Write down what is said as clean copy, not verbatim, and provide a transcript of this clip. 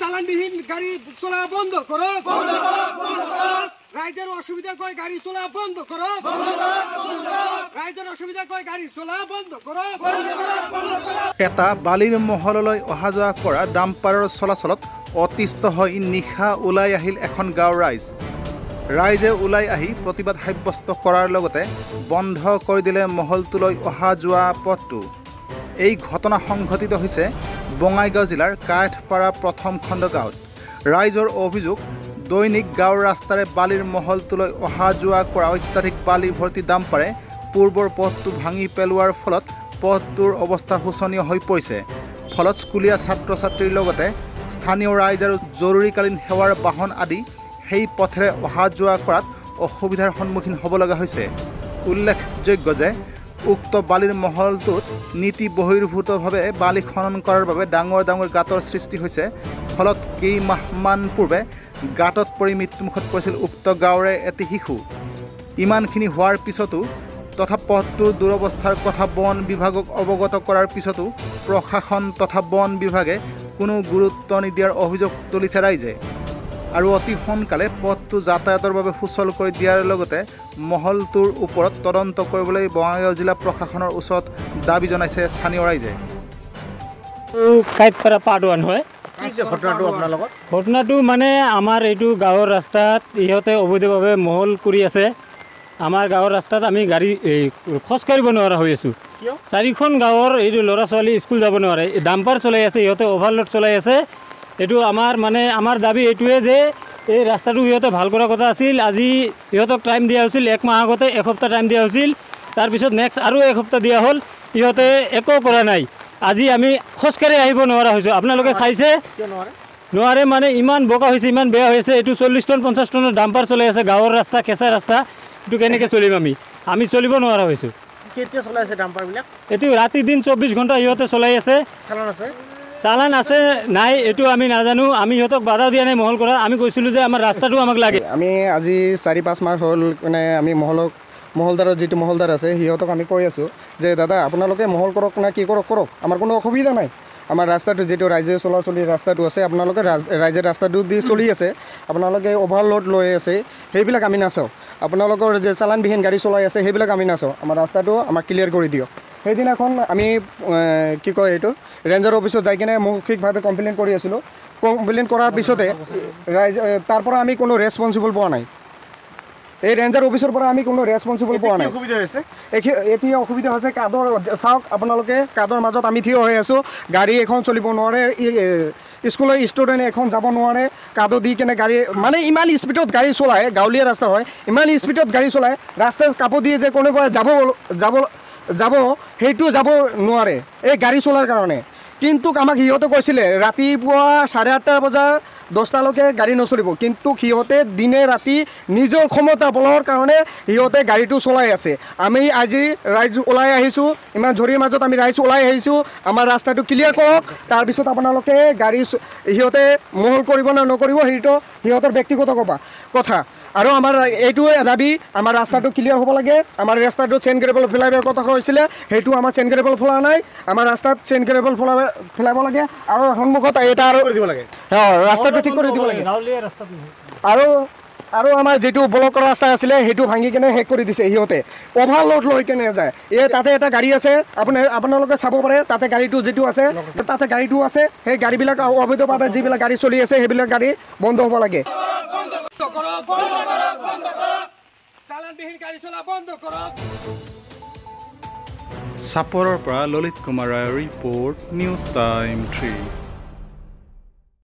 চালানবিহীন গাড়ি চলা বন্ধ করো রাইজের অসুবিধা কয় গাড়ি চলা বন্ধ করো রাইজের অসুবিধা কয় গাড়ি চলা বন্ধ করো এটা বালিৰ মহললৈ অহা যোৱা কৰা ডাম্পাৰৰ চলাচলত অতিষ্ঠ হৈ নিশা ওলাই আহিল এখন গাঁৱৰ ৰাইজে ওলাই আহি প্ৰতিবাদ সাব্যস্ত কৰাৰ লগতে বন্ধ কৰি দিলে মহলটোলৈ অহা যোৱা পথটো এই ঘটনা সংঘটিত হৈছে বঙাইগাঁও জিলাৰ কাঠপাৰা প্ৰথম খণ্ড গাঁৱত ৰাইজৰ অভিযোগ দৈনিক গাঁৱৰ ৰাস্তাৰে বালিৰ মহলটোলৈ অহা যোৱা কৰা অত্যাধিক বালি ভৰ্তি ডাম্পাৰে পূৰ্বৰ পথটো ভাঙি পেলোৱাৰ ফলত পথটোৰ অৱস্থা শোচনীয় হৈ পৰিছে ফলত স্কুলীয়া ছাত্ৰ ছাত্ৰীৰ লগতে স্থানীয় ৰাইজ আৰু জৰুৰীকালীন সেৱাৰ বাহন আদি সেই পথেৰে অহা যোৱা কৰাত অসুবিধাৰ সন্মুখীন হ'ব লগা হৈছে উল্লেখযোগ্য যে উক্ত বালিৰ মহলটোত নীতি বহিৰ্ভূতভাৱে বালি খনন কৰাৰ বাবে ডাঙৰ ডাঙৰ গাঁতৰ সৃষ্টি হৈছে ফলত কেইমাহমান পূৰ্বে গাঁতত পৰি মৃত্যুমুখত পৰিছিল উক্ত গাঁৱৰে এটি শিশু ইমানখিনি হোৱাৰ পিছতো তথা পথটোৰ দুৰৱস্থাৰ কথা বন বিভাগক অৱগত কৰাৰ পিছতো প্ৰশাসন তথা বন বিভাগে কোনো গুৰুত্ব নিদিয়াৰ অভিযোগ তুলিছে ৰাইজে আৰু অতি সোনকালে পথটো যাতায়াতৰ বাবে সুচল কৰি দিয়াৰ লগতে মহলটোৰ ওপৰত তদন্ত কৰিবলৈ বঙাইগাঁও জিলা প্ৰশাসনৰ ওচৰত দাবী জনাইছে স্থানীয় ৰাইজে কাইটপাৰা পাৰ্ট 1 হয় ঘটনাটো মানে আমাৰ এইটো গাঁৱৰ ৰাস্তাত ইহঁতে অবৈধভাৱে মহল কৰি আছে আমাৰ গাঁৱৰ ৰাস্তাত আমি গাড়ী খোজ কাঢ়িব নোৱাৰা হৈ আছোঁ চাৰিখন গাঁৱৰ এইটো ল'ৰা ছোৱালী স্কুল যাব নোৱাৰে ডাম্পাৰ চলাই আছে ইহঁতে অভাৰলোড চলাই আছে এইটো আমাৰ দাবী এইটোৱে যে এই ৰাস্তাটো ইহঁতে ভাল কৰাৰ কথা আছিল আজি ইহঁতক টাইম দিয়া হৈছিল 1 মাহ আগতে এসপ্তাহ টাইম দিয়া হৈছিল তাৰপিছত নেক্সট আৰু এসপ্তাহ দিয়া হ'ল ইহঁতে একো কৰা নাই আজি আমি খোজকাঢ়ি আহিব নোৱাৰা হৈছোঁ আপোনালোকে চাইছে নোৱাৰে মানে ইমান বোকা হৈছে ইমান বেয়া হৈছে এইটো 40 টন 50 টনৰ ডাম্পাৰ চলাই আছে গাঁৱৰ ৰাস্তা কেঁচা ৰাস্তা এইটো কেনেকৈ চলিম আমি চলিব নোৱাৰা হৈছোঁ কেতিয়া চলাই আছে ডাম্পাৰবিলাক এইটো ৰাতি দিন 24 ঘণ্টা ইহঁতে চলাই আছে চালান আছে নাই এইটো আমি নাজানো আমি ইহঁতক বাধা দিয়া নাই মহল কৰা আমি কৈছিলোঁ যে আমাৰ ৰাস্তাটো আমাক লাগে আমি আজি 4-5 মাহ হ'ল মানে আমি মহলদাৰৰ যিটো মহলদাৰ আছে সিহঁতক আমি কৈ আছোঁ যে দাদা আপোনালোকে মহল কৰক না কি কৰক আমাৰ কোনো অসুবিধা নাই আমাৰ ৰাস্তাটো যিটো ৰাইজে চলাচলি ৰাস্তাটো আছে আপোনালোকে ৰাইজে ৰাস্তাটো দি চলি আছে আপোনালোকে অভাৰলোড লৈ আছে সেইবিলাক আমি নাচাওঁ আপোনালোকৰ যে চালানবিহীন গাড়ী চলাই আছে সেইবিলাক আমি নাচাওঁ আমাৰ ৰাস্তাটো আমাক ক্লিয়াৰ কৰি দিয়ক সেইদিনাখন আমি কি কয় এইটো ৰেঞ্জাৰ অফিচত যাই কিনে মৌখিকভাৱে কমপ্লেইন কৰি আছিলোঁ কমপ্লেইন কৰাৰ পিছতে ৰাইজ তাৰ পৰা আমি কোনো ৰেছপন্সিবল পোৱা নাই এই ৰেঞ্জাৰ অফিচৰ পৰা আমি কোনো ৰেছপন্সিবল পোৱা নাই এতিয়া অসুবিধা হৈছে কাদৰ চাওক আপোনালোকে কাদৰ মাজত আমি থিয় হৈ আছোঁ গাড়ী এখন চলিব নোৱাৰে স্কুলৰ ষ্টুডেণ্ট এখন যাব নোৱাৰে কাদো দি কেনে গাড়ী মানে ইমান স্পীডত গাড়ী চলায় গাঁৱলীয়া ৰাস্তা হয় ইমান স্পীডত গাড়ী চলায় ৰাস্তাত কাপোৰ দিয়ে যে কোনোবাই যাব সেইটো যাব নোৱাৰে এই গাড়ী চলাৰ কাৰণে কিন্তু আমাক সিহঁতে কৈছিলে ৰাতিপুৱা 8:30 বজা 10টালৈকে গাড়ী নচলিব কিন্তু সিহঁতে দিনে ৰাতি নিজৰ ক্ষমতা বলৰ কাৰণে সিহঁতে গাড়ীটো চলাই আছে আমি আজি ৰাইজ ওলাই আহিছোঁ ইমান ঝৰিৰ মাজত আমি ৰাইজ ওলাই আহিছোঁ আমাৰ ৰাস্তাটো ক্লিয়াৰ কৰক তাৰপিছত আপোনালোকে গাড়ী সিহঁতে মহল কৰিব নে নকৰিব সেইটো সিহঁতৰ ব্যক্তিগত কথা আৰু আমাৰ এইটোৱে দাবী আমাৰ ৰাস্তাটো ক্লিয়াৰ হ'ব লাগে আমাৰ ৰাস্তাটো চেইন গ্ৰেভেল ফ্লাইঅভাৰৰ কথা কৈছিলে সেইটো আমাৰ চেইন গ্ৰেভেল ফলা নাই আমাৰ ৰাস্তাত চেইন গ্ৰেভেল ফলাব লাগে আৰু সন্মুখত এটা আৰু দিব লাগে ৰাস্তাটো ঠিক কৰি দিব লাগে আৰু আমাৰ যিটো ব্লক ৰাস্তা আছিলে সেইটো ভাঙি কেনে শেষ কৰি দিছে সিহঁতে অভাৰলোড লৈ কেনে যায় তাতে এটা গাড়ী আছে আপোনালোকে চাব পাৰে তাতে গাড়ীটো যিটো আছে তাতে গাড়ীটো আছে সেই গাড়ীবিলাক অবৈধভাৱে যিবিলাক গাড়ী চলি আছে সেইবিলাক গাড়ী বন্ধ হ'ব লাগে চাপৰৰ পৰা ললিত কুমাৰ ৰায়ৰ ৰিপৰ্ট নিউজ টাইম 3